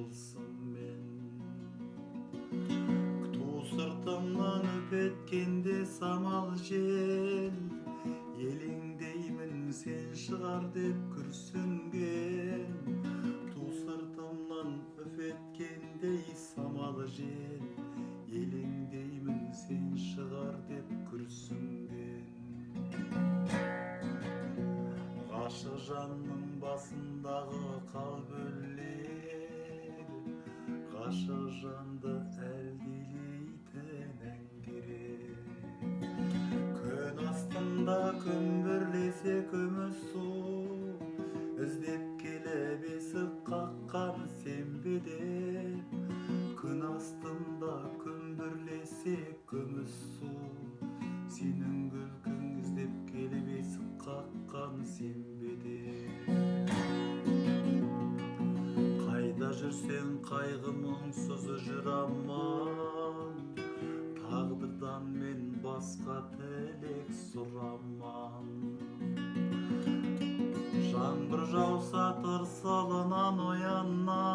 Olsun men Kutu sırtımdan öpetkende samal jel Elingdeymin sen şıgar dep kürsüngen Kutu sırtımdan öpetkendey samal jel Elingdeymin sen şıgar dep kürsüngen Aşık janның basınдағы kalböller Aşık janды әлдилейтін әңгіре Көн астында күмбірлесе күміс су Іздеп келіп есік қаққан сенбеде Күн астында күмбірлесе күміс су Сенің күлкің іздеп келіп есік қаққан сенбеде Қайда жүрсең қайғы мұңсыз жүр аман Тағдырдан мен басқа тілек сұраман Жаңбыр жауса тырсалынан оянам